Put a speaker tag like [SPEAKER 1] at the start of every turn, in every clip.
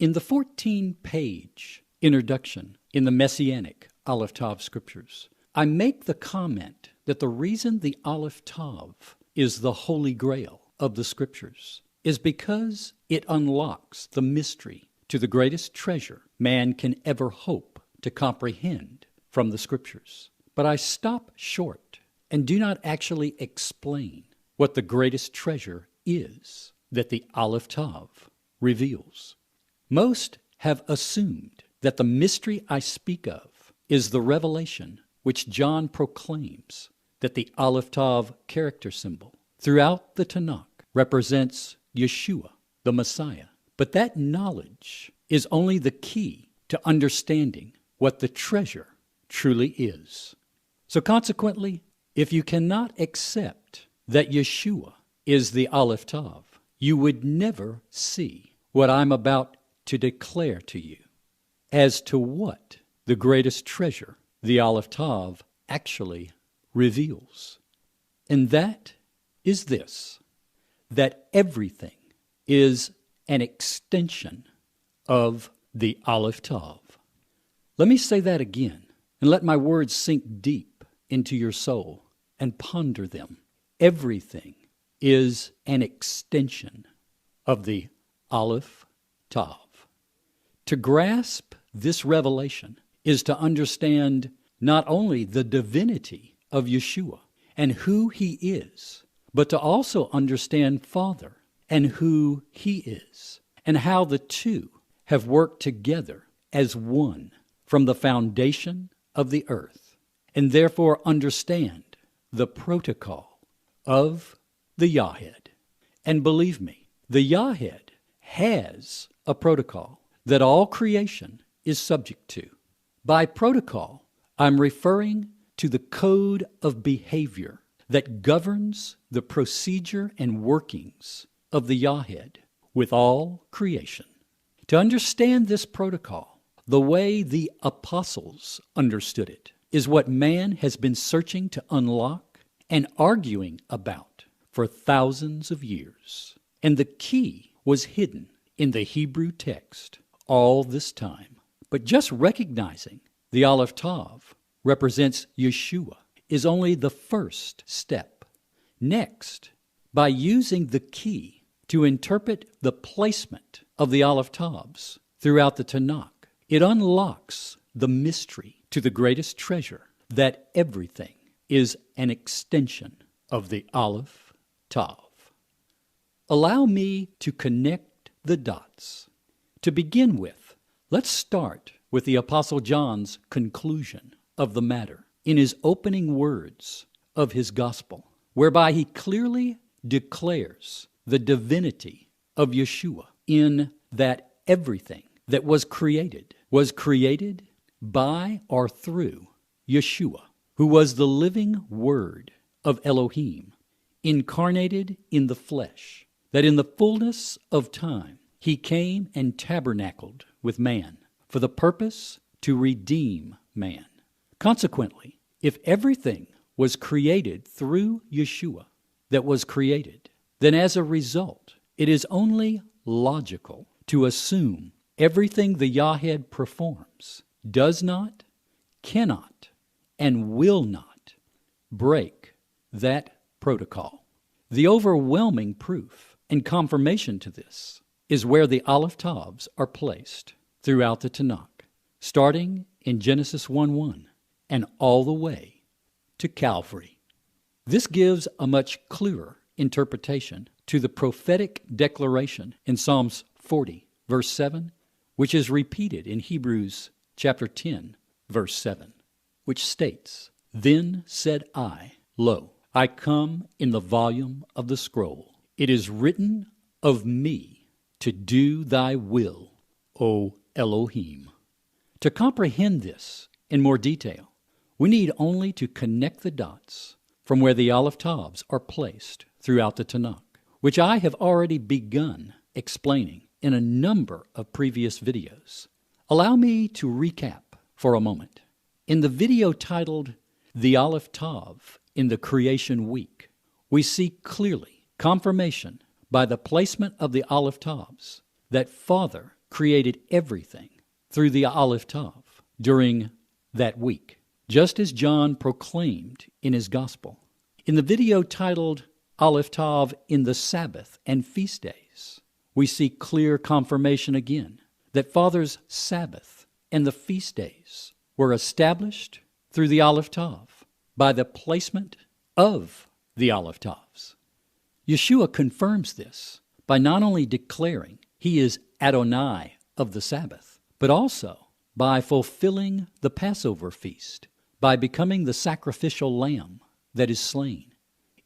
[SPEAKER 1] In the 14-page introduction in the Messianic Aleph Tav scriptures, I make the comment that the reason the Aleph Tav is the Holy Grail of the scriptures is because it unlocks the mystery to the greatest treasure man can ever hope to comprehend from the scriptures. But I stop short and do not actually explain what the greatest treasure is that the Aleph Tav reveals. Most have assumed that the mystery I speak of is the revelation which John proclaims that the Aleph Tav character symbol throughout the Tanakh represents Yeshua, the Messiah. But that knowledge is only the key to understanding what the treasure truly is. So consequently, if you cannot accept that Yeshua is the Aleph Tav, you would never see what I'm about to declare to you as to what the greatest treasure the Aleph Tav actually reveals. And that is this, that everything is an extension of the Aleph Tav. Let me say that again, and let my words sink deep into your soul and ponder them. Everything is an extension of the Aleph Tav. To grasp this revelation is to understand not only the divinity of Yeshua and who he is, but to also understand Father and who he is, and how the two have worked together as one from the foundation of the earth, and therefore understand the protocol of the Yahed. And believe me, the Yahed has a protocol that all creation is subject to. By protocol, I'm referring to the code of behavior that governs the procedure and workings of the Yahed with all creation. To understand this protocol, the way the apostles understood it, is what man has been searching to unlock and arguing about for thousands of years. And the key was hidden in the Hebrew text all this time. But just recognizing the Aleph Tav represents Yeshua is only the first step. Next, by using the key to interpret the placement of the Aleph Tavs throughout the Tanakh, it unlocks the mystery to the greatest treasure, that everything is an extension of the Aleph Tav. Allow me to connect the dots. To begin with, let's start with the Apostle John's conclusion of the matter in his opening words of his gospel, whereby he clearly declares the divinity of Yeshua in that everything that was created by or through Yeshua, who was the living Word of Elohim, incarnated in the flesh, that in the fullness of time he came and tabernacled with man for the purpose to redeem man. Consequently, if everything was created through Yeshua that was created, then as a result, it is only logical to assume everything the Yahed performs does not, cannot, and will not break that protocol. The overwhelming proof and confirmation to this is where the Aleph Tavs are placed throughout the Tanakh, starting in Genesis 1:1 and all the way to Calvary. This gives a much clearer interpretation to the prophetic declaration in Psalms 40, verse 7, which is repeated in Hebrews chapter 10, verse 7, which states, "Then said I, Lo, I come in the volume of the scroll. It is written of me to do thy will, O Elohim." To comprehend this in more detail, we need only to connect the dots from where the Aleph Tavs are placed throughout the Tanakh, which I have already begun explaining in a number of previous videos. Allow me to recap for a moment. In the video titled The Aleph Tav in the Creation Week, we see clearly confirmation by the placement of the Aleph Tavs that Father created everything through the Aleph Tav during that week, just as John proclaimed in his gospel. In the video titled Aleph Tav in the Sabbath and Feast Days, we see clear confirmation again that Father's Sabbath and the feast days were established through the Aleph Tav by the placement of the Aleph Tavs. Yeshua confirms this by not only declaring he is Adonai of the Sabbath, but also by fulfilling the Passover feast, by becoming the sacrificial lamb that is slain.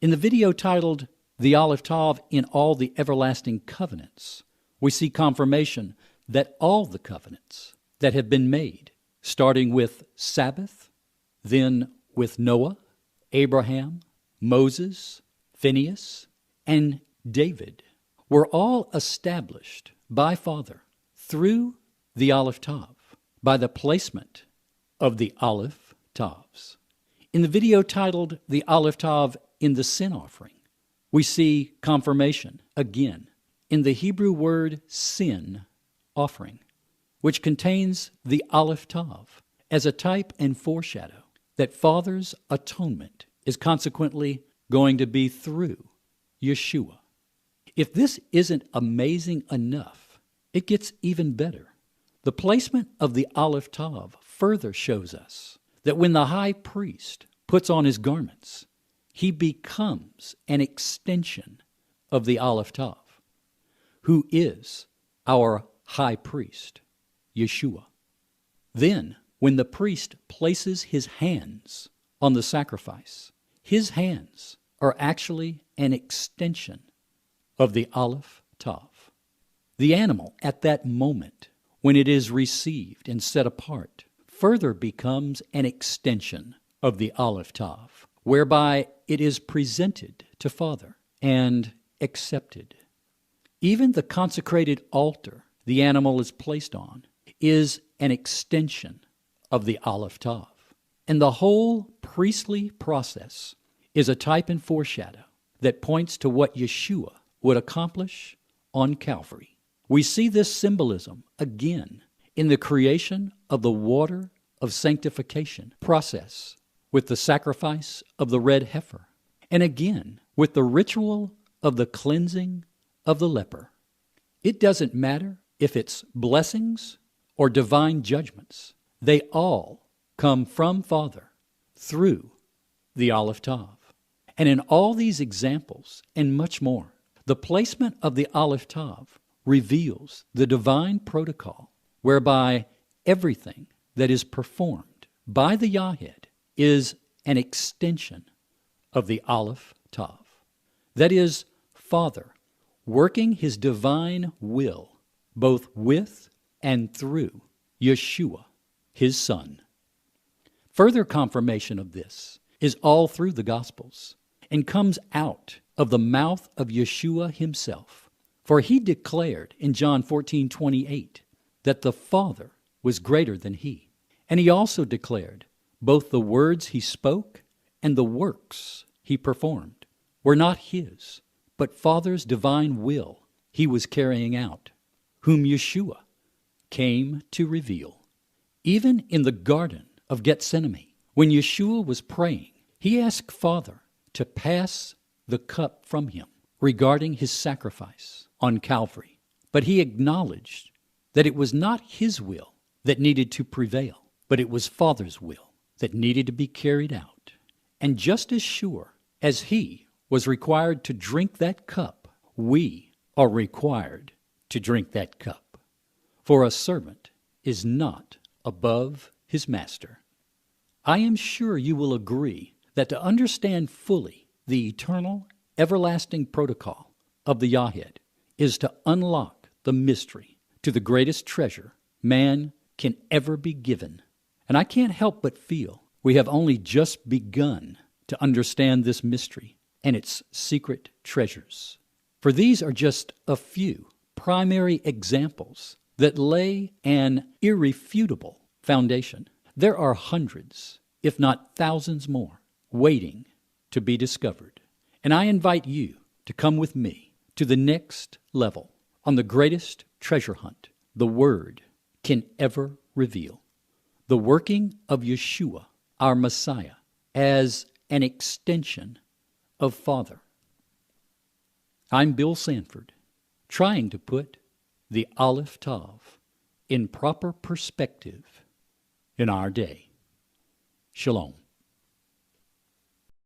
[SPEAKER 1] In the video titled The Aleph Tav in All the Everlasting Covenants, we see confirmation that all the covenants that have been made, starting with Sabbath, then with Noah, Abraham, Moses, Phineas, and David, were all established by Father through the Aleph Tav, by the placement of the Aleph Tavs. In the video titled The Aleph Tav in the Sin Offering, we see confirmation again in the Hebrew word sin offering, which contains the Aleph Tav as a type and foreshadow that Father's atonement is consequently going to be through Yeshua. If this isn't amazing enough, it gets even better. The placement of the Aleph Tav further shows us that when the high priest puts on his garments, he becomes an extension of the Aleph Tav, who is our high priest, Yeshua. Then, when the priest places his hands on the sacrifice, his hands are actually an extension of the Aleph Tav. The animal at that moment, when it is received and set apart, further becomes an extension of the Aleph Tav, whereby it is presented to Father and accepted. Even the consecrated altar the animal is placed on is an extension of the Aleph Tav. And the whole priestly process is a type and foreshadow that points to what Yeshua would accomplish on Calvary. We see this symbolism again in the creation of the water of sanctification process with the sacrifice of the red heifer, and again with the ritual of the cleansing of the leper. It doesn't matter if it's blessings or divine judgments. They all come from Father through the Aleph Tav. And in all these examples and much more, the placement of the Aleph Tav reveals the divine protocol whereby everything that is performed by the Yahid is an extension of the Aleph Tav. That is, Father working his divine will both with and through Yeshua, his Son. Further confirmation of this is all through the Gospels and comes out of the mouth of Yeshua himself. For he declared in John 14:28 that the Father was greater than he. And he also declared both the words he spoke and the works he performed were not his, but Father's divine will he was carrying out, whom Yeshua came to reveal. Even in the Garden of Gethsemane, when Yeshua was praying, he asked Father to pass the cup from him regarding his sacrifice on Calvary. But he acknowledged that it was not his will that needed to prevail, but it was Father's will that needed to be carried out. And just as sure as he was required to drink that cup, we are required to drink that cup. For a servant is not above his master. I am sure you will agree that to understand fully the eternal, everlasting protocol of the Yahid is to unlock the mystery to the greatest treasure man can ever be given. And I can't help but feel we have only just begun to understand this mystery and its secret treasures. For these are just a few primary examples that lay an irrefutable foundation. There are hundreds, if not thousands more, waiting to be discovered. And I invite you to come with me to the next level on the greatest treasure hunt the Word can ever reveal. The working of Yeshua, our Messiah, as an extension of Father. I'm Bill Sanford, trying to put the Aleph Tav in proper perspective in our day. Shalom.